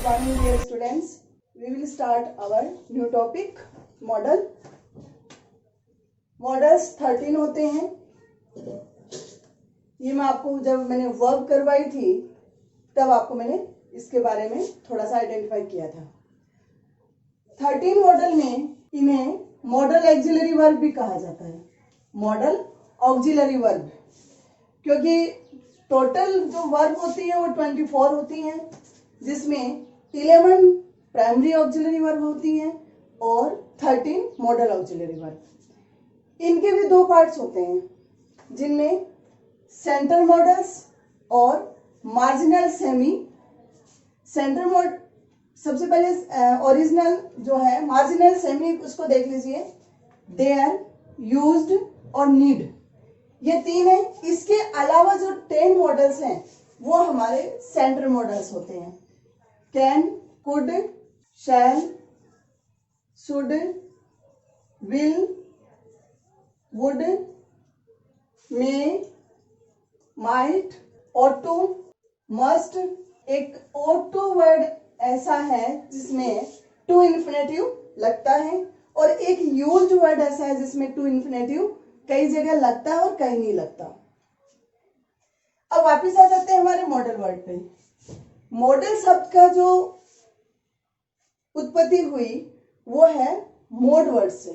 Good morning, dear students. We will start our new topic, model. Models 13 होते हैं. ये मैं आपको जब मैंने वर्ब करवाई थी तब आपको मैंने इसके बारे में थोड़ा सा आइडेंटिफाई किया था. 13 मॉडल में इन्हें मॉडल ऑक्सिलरी वर्ब भी कहा जाता है. मॉडल ऑक्सिलरी वर्ब, क्योंकि टोटल जो वर्ब होती है वो 24 होती हैं, जिसमें 11 प्राइमरी ऑक्सिलरी वर्ब होती हैं और 13 मॉडल ऑक्सिलरी वर्ब. इनके भी दो पार्ट्स होते हैं, जिनमें सेंट्रल मॉडल्स और मार्जिनल सेमी. सेंट्रल मॉड सबसे पहले ओरिजिनल जो है मार्जिनल सेमी, उसको देख लीजिए. दे आर यूज्ड और नीड, ये तीन है. इसके अलावा जो 10 मॉडल्स हैं वो हमारे सेंट्रल मॉडल्स होते हैं. Can, could, shall, should, will, would, may, might, ought to, must. एक ought to वर्ड ऐसा है जिसमें टू इन्फिनेटिव लगता है, और एक यूज्ड वर्ड ऐसा है जिसमें टू इन्फिनेटिव कई जगह लगता है और कहीं नहीं लगता. अब वापिस आ जाते हैं हमारे मॉडल वर्ड पे. मॉडल शब्द का जो उत्पत्ति हुई वो है मोड वर्ड से,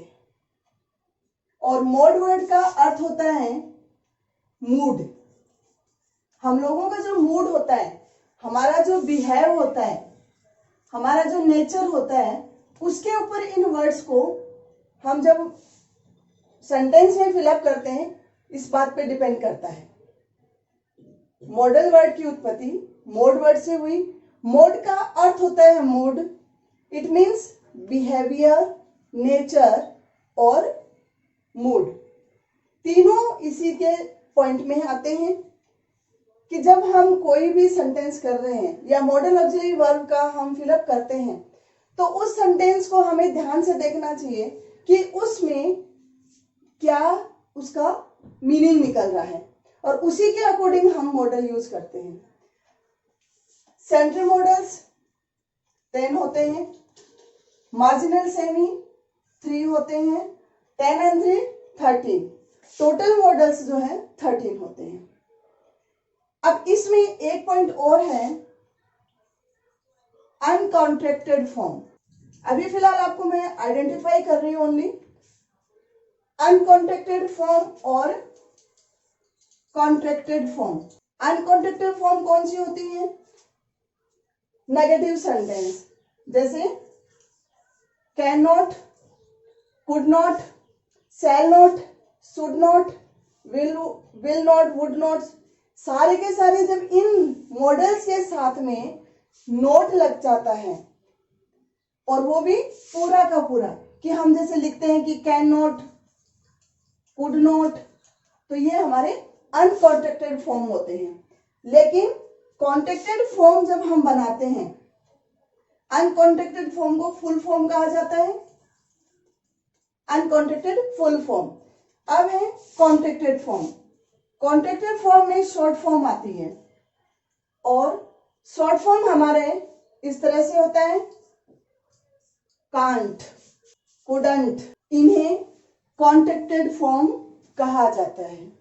और मोड वर्ड का अर्थ होता है मूड. हम लोगों का जो मूड होता है, हमारा जो बिहेव होता है, हमारा जो नेचर होता है, उसके ऊपर इन वर्ड्स को हम जब सेंटेंस में फिलअप करते हैं, इस बात पे डिपेंड करता है. मॉडल वर्ड की उत्पत्ति मोड वर्ड से हुई. मोड का अर्थ होता है mood. It means behaviour, nature और मूड. तीनों इसी के पॉइंट में आते हैं कि जब हम कोई भी सेंटेंस कर रहे हैं या मॉडल ऑक्सिलरी वर्ब का हम फिलअप करते हैं, तो उस सेंटेंस को हमें ध्यान से देखना चाहिए कि उसमें क्या उसका मीनिंग निकल रहा है, और उसी के अकॉर्डिंग हम मॉडल यूज करते हैं. सेंट्रल मॉडल्स 10 होते हैं, मार्जिनल सेमी 3 होते हैं, 10 and 3 13. टोटल मॉडल्स जो है 13 होते हैं. अब इसमें एक पॉइंट और है, अनकॉन्ट्रैक्टेड फॉर्म. अभी फिलहाल आपको मैं आइडेंटिफाई कर रही हूं ओनली अनकॉन्ट्रैक्टेड फॉर्म और कॉन्ट्रैक्टेड फॉर्म. अनकॉन्ट्रैक्टेड फॉर्म कौन सी होती है? नेगेटिव सेंटेंस, जैसे can not, could not, shall not, should not, will not, would not. सारे के सारे जब इन मॉडल्स के साथ में नोट लग जाता है, और वो भी पूरा का पूरा, कि हम जैसे लिखते हैं कि कैन नॉट, कुड नॉट, तो ये हमारे अनकॉन्ट्रैक्टेड फॉर्म होते हैं. लेकिन कॉन्ट्रैक्टेड फॉर्म जब हम बनाते हैं, अनकॉन्ट्रैक्टेड फॉर्म को फुल फॉर्म कहा जाता है. Uncontracted full form. अब है कॉन्ट्रैक्टेड फॉर्म. कॉन्ट्रैक्टेड फॉर्म में शॉर्ट फॉर्म आती है, और शॉर्ट फॉर्म हमारे इस तरह से होता है कांट, कुडंट. इन्हें कॉन्ट्रैक्टेड फॉर्म कहा जाता है,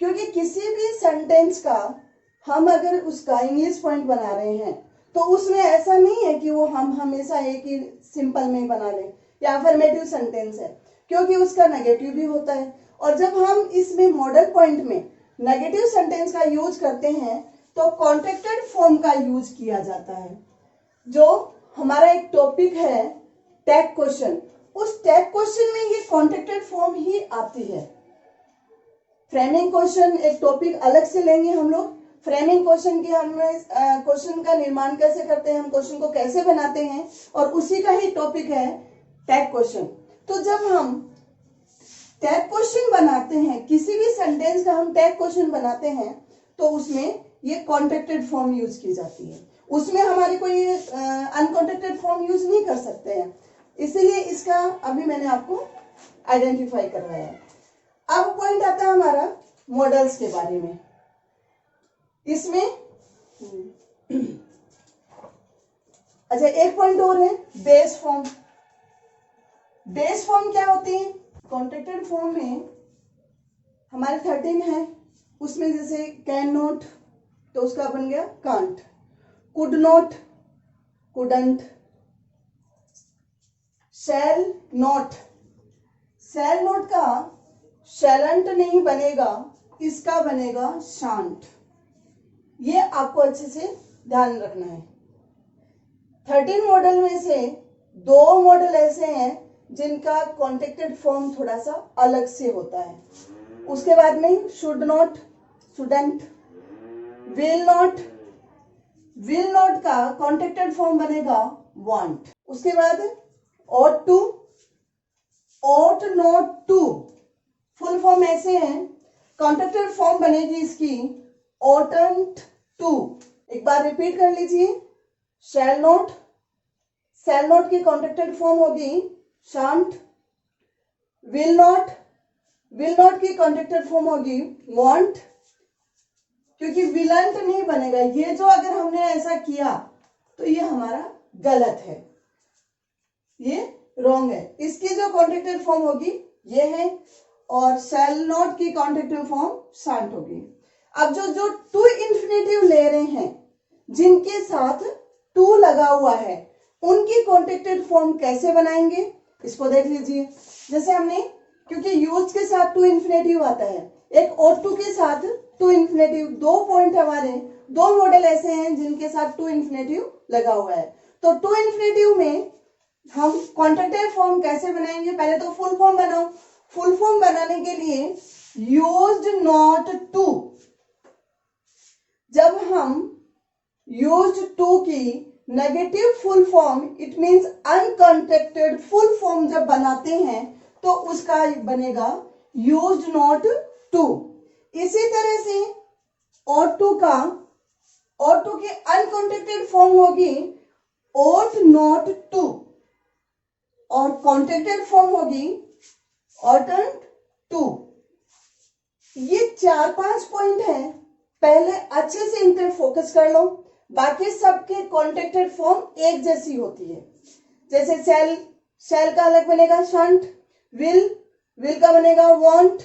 क्योंकि किसी भी सेंटेंस का हम अगर उसका इंग्लिश पॉइंट बना रहे हैं, तो उसमें ऐसा नहीं है कि वो हम हमेशा एक ही सिंपल में बना लें, या अफर्मेटिव सेंटेंस है, क्योंकि उसका नेगेटिव भी होता है. और जब हम इसमें मॉडल पॉइंट में नेगेटिव सेंटेंस का यूज करते हैं, तो कॉन्ट्रैक्टेड फॉर्म का यूज किया जाता है. जो हमारा एक टॉपिक है टैग क्वेश्चन, उस टैग क्वेश्चन में ये कॉन्ट्रैक्टेड फॉर्म ही आती है. फ्रेमिंग क्वेश्चन एक टॉपिक अलग से लेंगे हम लोग. फ्रेमिंग क्वेश्चन की हमें क्वेश्चन का निर्माण कैसे करते हैं, हम क्वेश्चन को कैसे बनाते हैं, और उसी का ही टॉपिक है टैग क्वेश्चन. तो जब हम टैग क्वेश्चन बनाते हैं, किसी भी सेंटेंस का हम टैग क्वेश्चन बनाते हैं, तो उसमें ये कॉन्ट्रैक्टेड फॉर्म यूज की जाती है. उसमें हमारी कोई अनकॉन्ट्रैक्टेड फॉर्म यूज नहीं कर सकते हैं, इसीलिए इसका अभी मैंने आपको आइडेंटिफाई करवाया है. अब पॉइंट आता है हमारा मॉडल्स के बारे में. इसमें अच्छा, एक पॉइंट और है, बेस फॉर्म। बेस फॉर्म क्या होती है? कॉन्ट्रैक्टेड फॉर्म में हमारे 13 है, उसमें जैसे कैन नॉट, तो उसका बन गया can't. Could not, couldn't. Shall not, shall not का शैलंट नहीं बनेगा, इसका बनेगा शांट। ये आपको अच्छे से ध्यान रखना है। 13 मॉडल में से 2 मॉडल ऐसे हैं जिनका कॉन्ट्रैक्टेड फॉर्म थोड़ा सा अलग से होता है। उसके बाद में should not, shouldn't. Will not, will not का कॉन्ट्रैक्टेड फॉर्म बनेगा वांट। उसके बाद ought to, ought not to, full form ऐसे हैं, कॉन्ट्रैक्टेड फॉर्म बनेगी इसकी oughtn't to। एक बार रिपीट कर लीजिए, shall not, shall not की कॉन्ट्रैक्टेड फॉर्म होगी shan't। will not, will not की कॉन्ट्रैक्टेड फॉर्म होगी won't, क्योंकि willn't नहीं बनेगा। ये जो अगर हमने ऐसा किया तो ये हमारा गलत है, ये रॉन्ग है। इसकी जो कॉन्ट्रैक्टेड फॉर्म होगी ये है, और शैल नॉट की कॉन्ट्रैक्टेड फॉर्म शांट होगी। अब जो टू इन्फिनेटिव ले रहे हैं, जिनके साथ टू लगा हुआ है, उनकी कॉन्ट्रैक्टेड फॉर्म कैसे बनाएंगे, इसको देख लीजिए। जैसे हमने, क्योंकि यूज के साथ टू इन्फिनेटिव आता है, एक और टू के साथ टू इन्फिनेटिव, 2 पॉइंट हमारे, 2 मॉडल ऐसे हैं जिनके साथ टू इन्फिनेटिव लगा हुआ है। तो टू इन्फिनेटिव में हम कॉन्ट्रैक्टेड फॉर्म कैसे बनाएंगे? पहले तो फुल फॉर्म बनाओ। फुल फॉर्म बनाने के लिए यूज्ड नॉट टू, जब हम यूज्ड टू की negative full form, it means uncontracted full form जब बनाते हैं तो उसका बनेगा यूज्ड नॉट टू। इसी तरह से ought to का, ought to की अनकॉन्ट्रैक्टेड फॉर्म होगी ought not to, और कॉन्ट्रैक्टेड फॉर्म होगी oughtn't to। ये 4-5 पॉइंट हैं, पहले अच्छे से इन पे फोकस कर लो। बाकी सबके कॉन्ट्रैक्टेड फॉर्म एक जैसी होती है। जैसे शैल, शैल का अलग बनेगा शांट। विल, विल का बनेगा वांट।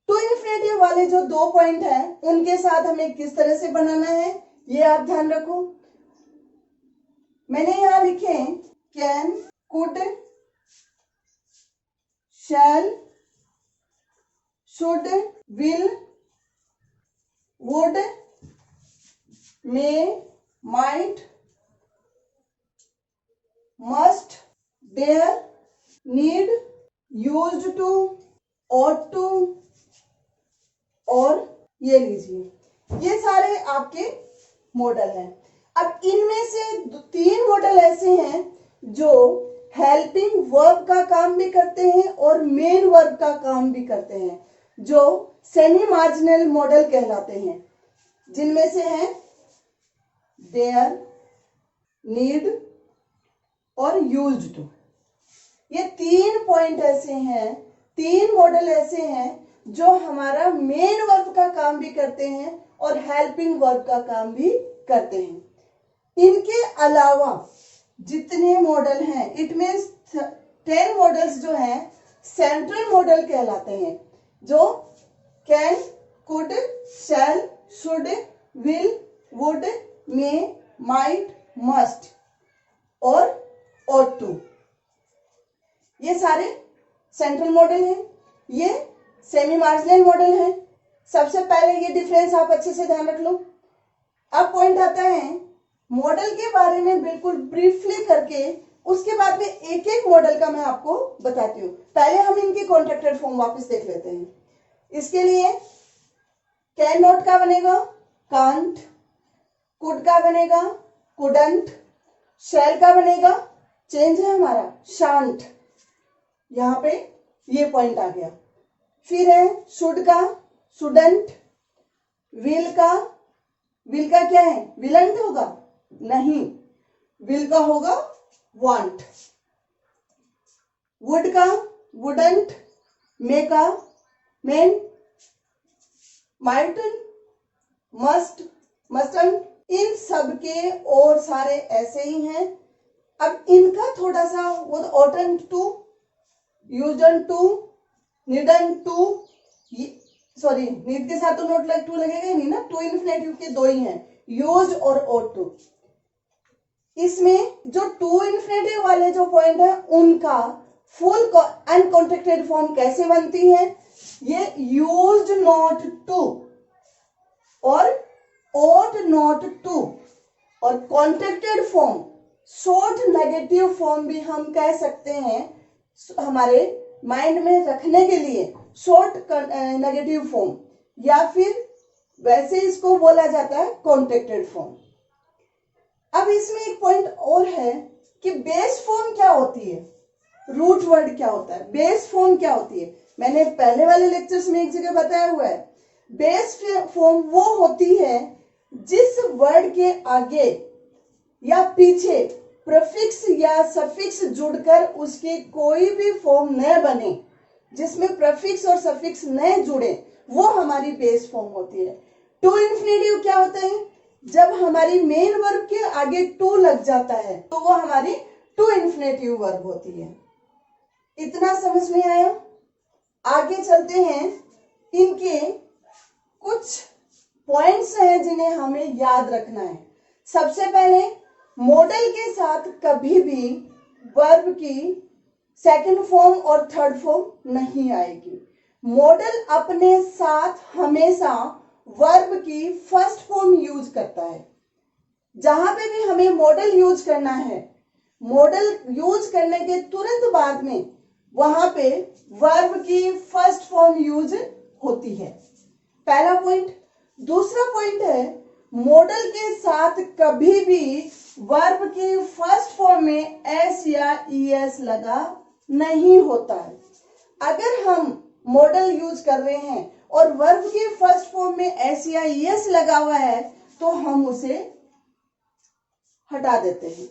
टू इन्फिनेटिव वाले जो 2 पॉइंट हैं, उनके साथ हमें किस तरह से बनाना है ये आप ध्यान रखो। मैंने यहां लिखे can, could, shall, should, will, would, may, might, must, dare, need, used to, ought to, और ये लीजिए, ये सारे आपके मॉडल हैं। अब इनमें से 3 मॉडल ऐसे हैं जो हेल्पिंग वर्ब का काम भी करते हैं और मेन वर्ब का काम भी करते हैं, जो सेमी मार्जिनल मॉडल कहलाते हैं, जिनमें से हैं देयर, नीड और यूज्ड टू। ये 3 पॉइंट ऐसे हैं, 3 मॉडल ऐसे हैं जो हमारा मेन वर्ब का काम भी करते हैं और हेल्पिंग वर्ब का काम भी करते हैं। इनके अलावा जितने मॉडल हैं, इट मीन्स 10 मॉडल्स जो हैं सेंट्रल मॉडल कहलाते हैं, जो can, could, shall, should, will, would, may, might, must और ought to। ये सारे सेंट्रल मॉडल हैं, ये सेमी मार्जिनल मॉडल है। सबसे पहले ये डिफरेंस आप अच्छे से ध्यान रख लो। अब पॉइंट आता है मॉडल के बारे में बिल्कुल ब्रीफली करके, उसके बाद में एक एक मॉडल का मैं आपको बताती हूँ। पहले हम इनकी कॉन्ट्रैक्टेड फॉर्म वापस देख लेते हैं। इसके लिए कैन नॉट का बनेगा कांट, कुड का बनेगा कुडंट, शैल का बनेगा, चेंज है हमारा, शांट। यहां पे ये पॉइंट आ गया। फिर है शुड का शुडंट, विल का, विल का क्या है, विलंट होगा नहीं, विल का होगा वांट। वुड का वुडंट, मे का मेन, माइटन, मस्ट मस्टन। इन सब के और सारे ऐसे ही हैं अब इनका थोड़ा सा वो oughtn't to, usen't to, needn't to, sorry need के साथ तो नोट लग टू लगेगा ही नहीं ना, टू इन्फिनेटिव के दो ही हैं, यूज और ओट टू। इसमें जो टू इन्फिनेटिव वाले जो पॉइंट है उनका फुल अनकॉन्ट्रैक्टेड फॉर्म कैसे बनती है, ये यूज्ड नॉट टू और ought not to, और contracted form short negative form भी हम कह सकते हैं, हमारे माइंड में रखने के लिए शॉर्ट नेगेटिव फॉर्म, या फिर वैसे इसको बोला जाता है कॉन्ट्रैक्टेड फॉर्म। अब इसमें एक पॉइंट और है कि बेस फॉर्म क्या होती है, रूट वर्ड क्या होता है, बेस फॉर्म क्या होती है। मैंने पहले वाले लेक्चर्स में एक जगह बताया हुआ है, बेस फॉर्म वो होती है जिस वर्ड के आगे या पीछे प्रीफिक्स या सफिक्स जुड़कर उसकी कोई भी फॉर्म न बने, जिसमें प्रीफिक्स और सफिक्स न जुड़े, वो हमारी बेस फॉर्म होती है। टू इन्फिनेटिव क्या होता है, जब हमारी मेन वर्ब के आगे टू लग जाता है तो वो हमारी टू इन्फिनेटिव वर्ब होती है। इतना समझ में आया? आगे चलते हैं, इनके कुछ पॉइंट्स हैं जिन्हें हमें याद रखना है। सबसे पहले, मॉडल के साथ कभी भी वर्ब की सेकंड फॉर्म और थर्ड फॉर्म नहीं आएगी। मॉडल अपने साथ हमेशा वर्ब की फर्स्ट फॉर्म यूज करता है। जहां पे भी हमें मॉडल यूज करना है, मॉडल यूज करने के तुरंत बाद में वहां पे वर्ब की फर्स्ट फॉर्म यूज होती है। पहला पॉइंट। दूसरा पॉइंट है, मॉडल के साथ कभी भी वर्ब की फर्स्ट फॉर्म में एस या ईएस लगा नहीं होता है। अगर हम मॉडल यूज कर रहे हैं और वर्ब की फर्स्ट फॉर्म में एस या ईएस लगा हुआ है तो हम उसे हटा देते हैं।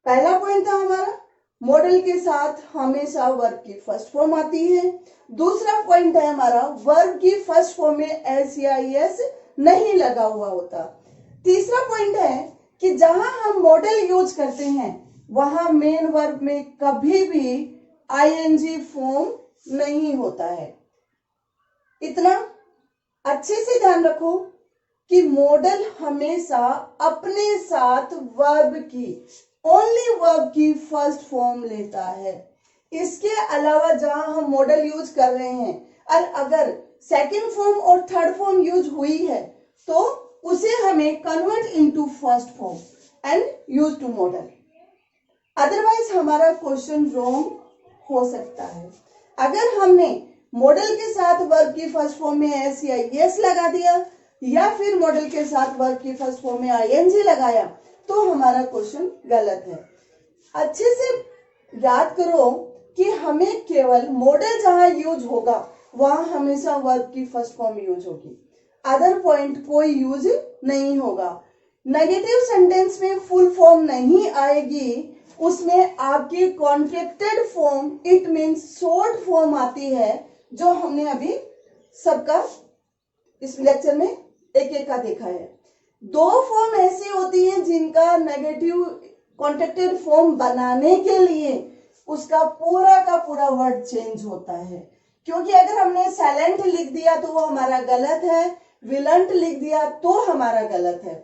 पहला पॉइंट था हमारा, मॉडल के साथ हमेशा वर्ब की फर्स्ट फॉर्म आती है। दूसरा पॉइंट है हमारा, वर्ब की फर्स्ट फॉर्म में एस या एस नहीं लगा हुआ होता। तीसरा पॉइंट है कि जहां हम मॉडल यूज करते हैं वहां मेन वर्ब में कभी भी आईएनजी फॉर्म नहीं होता है। इतना अच्छे से ध्यान रखो कि मॉडल हमेशा अपने साथ वर्ब की, ओनली वर्ब की फर्स्ट फॉर्म लेता है। इसके अलावा जहां हम मॉडल यूज कर रहे हैं और अगर सेकंड फॉर्म और थर्ड फॉर्म यूज हुई है तो उसे हमें convert into first form and use to modal, otherwise हमारा क्वेश्चन रॉन्ग हो सकता है। अगर हमने मॉडल के साथ वर्ब की फर्स्ट फॉर्म में एस या यस लगा दिया या फिर मॉडल के साथ वर्ब की फर्स्ट फॉर्म में आईएनजी लगाया तो हमारा क्वेश्चन गलत है। अच्छे से याद करो कि हमें केवल मॉडल जहां यूज होगा वहां हमेशा वर्ब की फर्स्ट फॉर्म यूज होगी, अदर पॉइंट कोई यूज नहीं होगा। नेगेटिव सेंटेंस में फुल फॉर्म नहीं आएगी, उसमें आपकी contracted form, it means short form आती है, जो हमने अभी सबका इस लेक्चर में एक एक का देखा है। दो फॉर्म ऐसी होती हैं जिनका नेगेटिव कॉन्ट्रैक्टेड फॉर्म बनाने के लिए उसका पूरा का पूरा वर्ड चेंज होता है, क्योंकि अगर हमने साइलेंट लिख दिया तो वो हमारा गलत है, विलंट लिख दिया तो हमारा गलत है।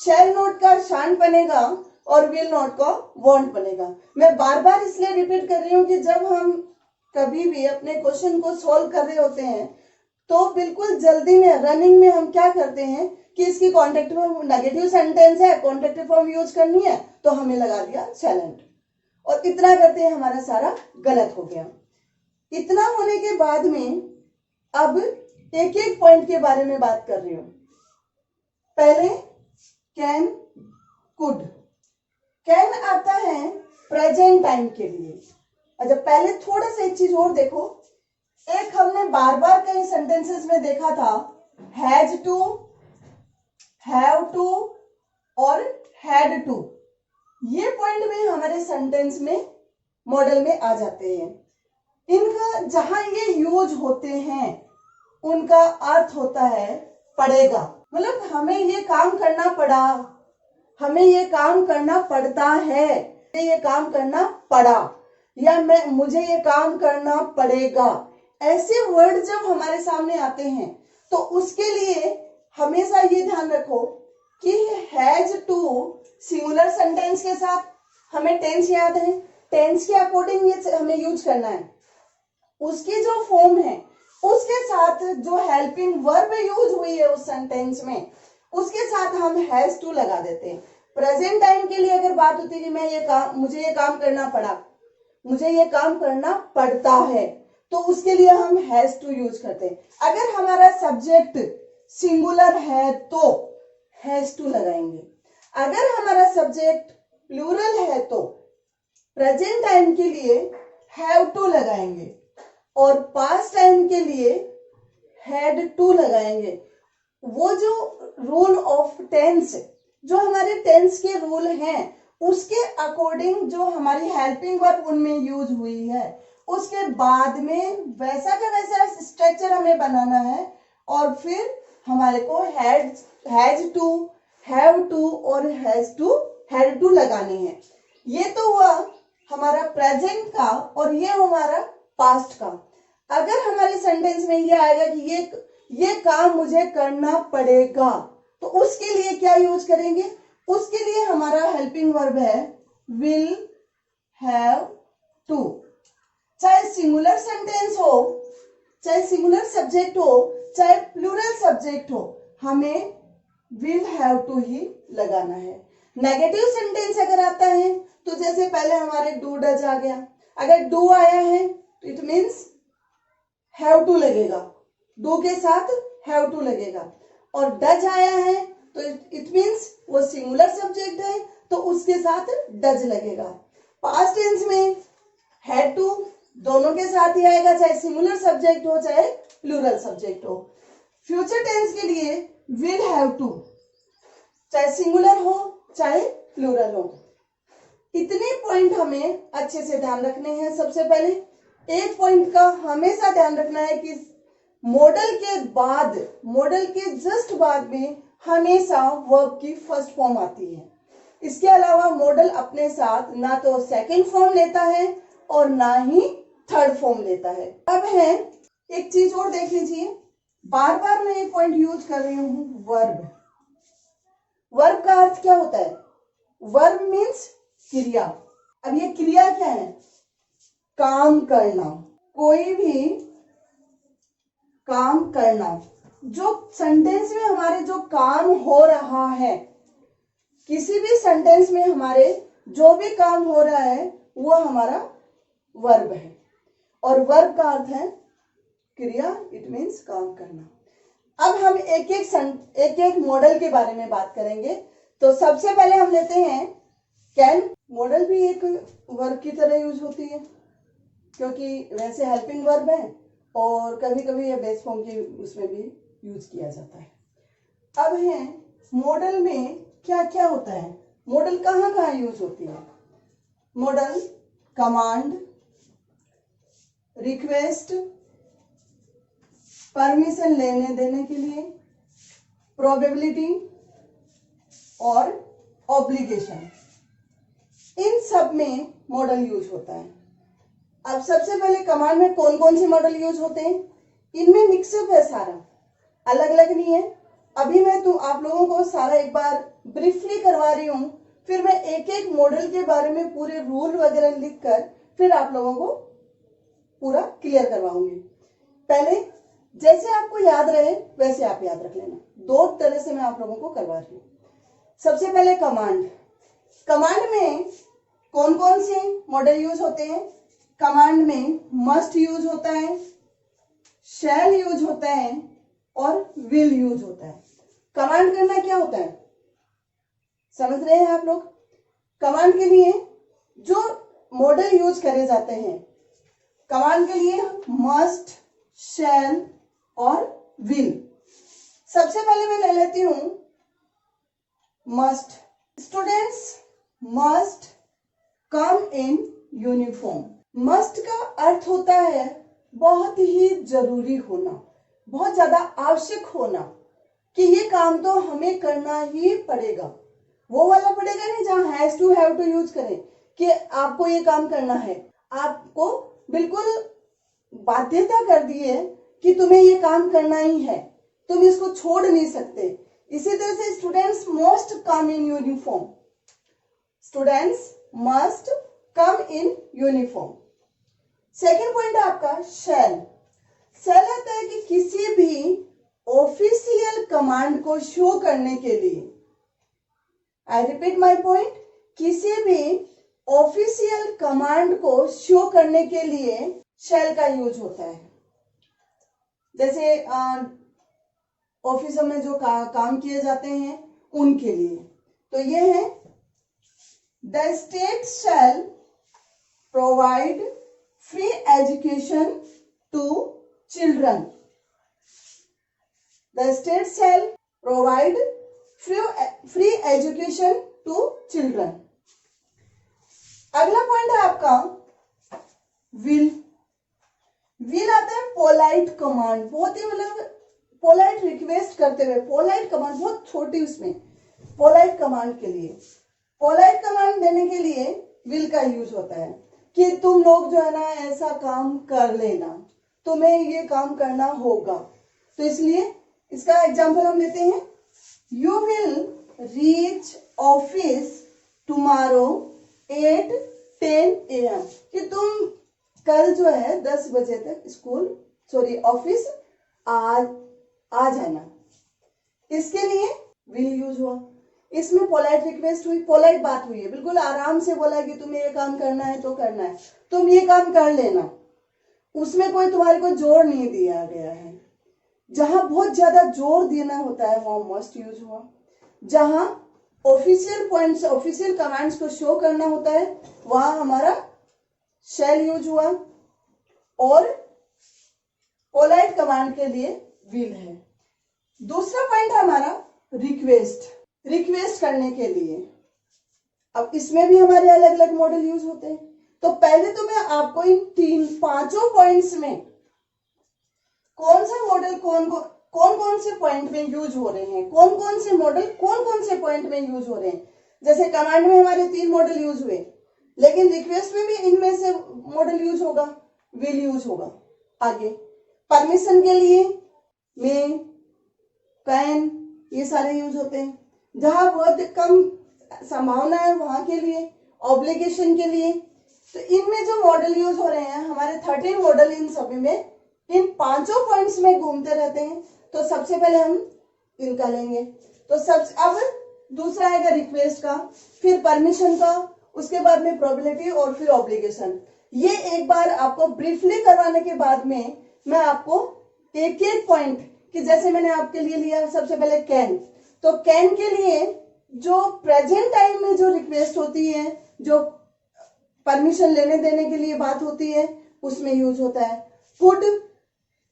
शैल नोट का शान बनेगा और विल नोट का वॉन्ट बनेगा। मैं बार बार इसलिए रिपीट कर रही हूँ कि जब हम कभी भी अपने क्वेश्चन को सॉल्व कर रहे होते हैं तो बिल्कुल जल्दी में, रनिंग में हम क्या करते हैं कि इसकी कॉन्ट्रैक्टिव फॉर्म, नेगेटिव सेंटेंस है, कॉन्ट्रैक्टिव फॉर्म यूज करनी है तो हमने लगा दिया साइलेंट, और इतना करते हैं हमारा सारा गलत हो गया। इतना होने के बाद में अब एक एक पॉइंट के बारे में बात कर रही हूं। पहले कैन, कुड। कैन आता है प्रेजेंट टाइम के लिए। अच्छा, पहले थोड़ा सा एक चीज और देखो, एक हमने बार बार कई सेंटेंसेस में देखा था हैज टू, हैव टू और हैड टू। ये पॉइंट भी हमारे सेंटेंस में, मॉडल में आ जाते हैं। इनका जहां ये यूज होते हैं उनका अर्थ होता है पड़ेगा, मतलब हमें ये काम करना पड़ा, हमें ये काम करना पड़ता है, ये काम करना पड़ा, या मुझे ये काम करना पड़ेगा। ऐसे वर्ड जब हमारे सामने आते हैं तो उसके लिए हमेशा ये ध्यान रखो कि हैज टू सिंगुलर सेंटेंस के साथ हमें टेंस याद है, टेंस के अकॉर्डिंग ये हमें यूज करना है। उसकी जो फॉर्म है उसके साथ जो हेल्पिंग वर्ब यूज हुई है उस सेंटेंस में, उसके साथ हम हैज टू लगा देते हैं। प्रेजेंट टाइम के लिए अगर बात होती है कि मुझे ये काम करना पड़ा, मुझे ये काम करना पड़ता है, तो उसके लिए हम हैज टू यूज करते हैं। अगर हमारा सब्जेक्ट सिंगुलर है तो हैज टू लगाएंगे, अगर हमारा सब्जेक्ट प्लूरल है तो प्रेजेंट टाइम के लिए हैव टू लगाएंगे और पास्ट टाइम के लिए हैड टू लगाएंगे। वो जो रूल ऑफ टेंस, जो हमारे टेंस के रूल हैं, उसके अकॉर्डिंग जो हमारी हेल्पिंग वर्ब उनमें यूज हुई है, उसके बाद में वैसा का वैसा स्ट्रक्चर हमें बनाना है और फिर हमारे को हैज टू, हैव टू और हैड टू लगाने हैं। ये तो हुआ हमारा प्रेजेंट का और ये हमारा पास्ट का। अगर हमारे सेंटेंस में ये आएगा कि ये काम मुझे करना पड़ेगा, तो उसके लिए क्या यूज करेंगे? उसके लिए हमारा हेल्पिंग वर्ब है विल, हैव टू। चाहे सिंगुलर सेंटेंस हो, चाहे सिंगुलर सब्जेक्ट हो, चाहे प्लूरल सब्जेक्ट हो, हमें विल हैव टू ही लगाना है। नेगेटिव सेंटेंस अगर आता है तो जैसे पहले हमारे डू डज आ गया, अगर डू आया है तो इट मीन्स हैव टू लगेगा, डू के साथ हैव टू लगेगा। और डज आया है तो इट मीन्स वो सिंगुलर सब्जेक्ट है तो उसके साथ डज लगेगा। पास्ट टेंस में हैड टू दोनों के साथ ही आएगा, चाहे सिंगुलर सब्जेक्ट हो चाहे प्लूरल सब्जेक्ट हो। फ्यूचर टेंस के लिए विल हैव टू, चाहे सिंगुलर हो चाहे प्लूरल हो। इतने पॉइंट हमें अच्छे से ध्यान रखने हैं। सबसे पहले एक पॉइंट का हमेशा ध्यान रखना है कि मॉडल के बाद, मॉडल के जस्ट बाद में हमेशा वर्ब की फर्स्ट फॉर्म आती है। इसके अलावा मॉडल अपने साथ ना तो सेकंड फॉर्म लेता है और ना ही थर्ड फॉर्म लेता है। अब है एक चीज और देख लीजिए, बार बार मैं एक पॉइंट यूज कर रही हूं, वर्ब। वर्ब का अर्थ क्या होता है? वर्ब मीन्स क्रिया। अब ये क्रिया क्या है? काम करना, कोई भी काम करना। जो सेंटेंस में हमारे जो काम हो रहा है, किसी भी सेंटेंस में हमारे जो भी काम हो रहा है वो हमारा वर्ब है। और वर्ब का अर्थ है क्रिया, इट मीन्स काम करना। अब हम एक एक मॉडल के बारे में बात करेंगे। तो सबसे पहले हम लेते हैं कैन। मॉडल भी एक वर्ब की तरह यूज होती है क्योंकि वैसे हेल्पिंग वर्ब है और कभी कभी ये बेस फॉर्म की उसमें भी यूज किया जाता है। अब है मॉडल में क्या क्या होता है, मॉडल कहाँ कहाँ यूज होती है? मॉडल कमांड, रिक्वेस्ट, परमिशन लेने देने के लिए, प्रोबेबिलिटी और ऑब्लिगेशन, इन सब में मॉडल यूज होता है। अब सबसे पहले कमांड में कौन कौन से मॉडल यूज होते हैं? इनमें मिक्सअप है सारा, अलग अलग नहीं है। अभी मैं आप लोगों को सारा एक बार ब्रीफली करवा रही हूं, फिर मैं एक एक मॉडल के बारे में पूरे रूल वगैरह लिखकर फिर आप लोगों को पूरा क्लियर करवाऊंगी। पहले जैसे आपको याद रहे वैसे आप याद रख लेना। दो तरह से मैं आप लोगों को करवा रही हूँ। सबसे पहले कमांड। कमांड में कौन कौन से मॉडल यूज होते हैं? कमांड में मस्ट यूज होता है, शैल यूज होता है और विल यूज होता है। कमांड करना क्या होता है समझ रहे हैं आप लोग? कमांड के लिए जो मॉडल यूज करे जाते हैं, कमांड के लिए मस्ट, शैल और विल। सबसे पहले मैं ले लेती हूं must. Students must come in uniform. Must का अर्थ होता है बहुत ही जरूरी होना, बहुत ज्यादा आवश्यक होना कि ये काम तो हमें करना ही पड़ेगा। वो वाला पड़ेगा नहीं जहां has to have to use करें कि आपको ये काम करना है। आपको बिल्कुल बाध्यता कर दी है कि तुम्हें ये काम करना ही है, तुम इसको छोड़ नहीं सकते। इसी तरह से students must come in uniform, students must come in uniform. Second point है आपका शैल। शैल आता है कि किसी भी ऑफिशियल कमांड को शो करने के लिए, आई रिपीट माई पॉइंट, किसी भी ऑफिशियल कमांड को शो करने के लिए शैल का यूज होता है। जैसे ऑफिसों में जो काम किए जाते हैं उनके लिए, तो ये है the state shall provide free education to children. The state shall provide free education to children. अगला पॉइंट है आपका विल। विल आता है पोलाइट कमांड, बहुत ही मतलब पोलाइट रिक्वेस्ट करते हुए, पोलाइट कमांड बहुत छोटी, उसमें पोलाइट कमांड के लिए, पोलाइट कमांड देने के लिए विल का यूज होता है कि तुम लोग जो है ना ऐसा काम कर लेना, तुम्हें ये काम करना होगा। तो इसलिए इसका एग्जांपल हम लेते हैं, you will reach office tomorrow 8:10 AM, कि तुम कल जो है 10 बजे तक ऑफिस आ जाना। इसके लिए विल यूज हुआ। इसमें पोलाइट रिक्वेस्ट हुई, पोलाइट बात हुई है, बिल्कुल आराम से बोला कि तुम्हें ये काम करना है तो करना है, तुम ये काम कर लेना। उसमें कोई तुम्हारे को जोर नहीं दिया गया है। जहां बहुत ज्यादा जोर देना होता है वो मस्ट यूज हुआ। जहां ऑफिशियल पॉइंट्स, ऑफिशियल कमांड्स को शो करना होता है वहां हमारा शैल यूज हुआ। और पोलाइट कमांड के लिए विल है। दूसरा पॉइंट है हमारा रिक्वेस्ट, रिक्वेस्ट करने के लिए। अब इसमें भी हमारे अलग अलग मॉडल यूज होते हैं। तो पहले तो मैं आपको इन पांचों पॉइंट्स में कौन सा मॉडल कौन कौन से पॉइंट में यूज हो रहे हैं, कौन कौन से मॉडल कौन कौन से पॉइंट में यूज हो रहे हैं। जैसे कमांड में हमारे 3 मॉडल यूज हुए, लेकिन रिक्वेस्ट में भी इनमें से मॉडल यूज होगा, विल यूज होगा। आगे परमिशन के लिए मे, कैन, ये सारे यूज होते हैं। जहां बहुत कम संभावना है वहां के लिए ऑब्लिगेशन के लिए। तो इनमें जो मॉडल यूज हो रहे हैं हमारे 13 मॉडल, इन सभी में इन पांचों पॉइंट्स में घूमते रहते हैं। तो सबसे पहले हम इनका लेंगे। तो अब दूसरा आएगा रिक्वेस्ट का, फिर परमिशन का, उसके बाद में प्रोबेबिलिटी और फिर ऑब्लिगेशन। ये एक बार आपको ब्रीफली करवाने के बाद में मैं आपको एक एक पॉइंट कि जैसे मैंने आपके लिए लिया सबसे पहले कैन, तो कैन के लिए जो प्रेजेंट टाइम में जो रिक्वेस्ट होती है, जो परमिशन लेने देने के लिए बात होती है, उसमें यूज होता है। कुड,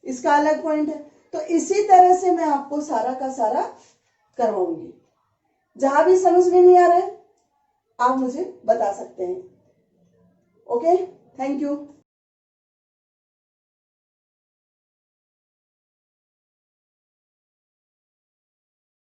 इसका अलग पॉइंट है। तो इसी तरह से मैं आपको सारा का सारा करवाऊंगी। जहां भी समझ में नहीं आ रहा है आप मुझे बता सकते हैं। Okay, thank you.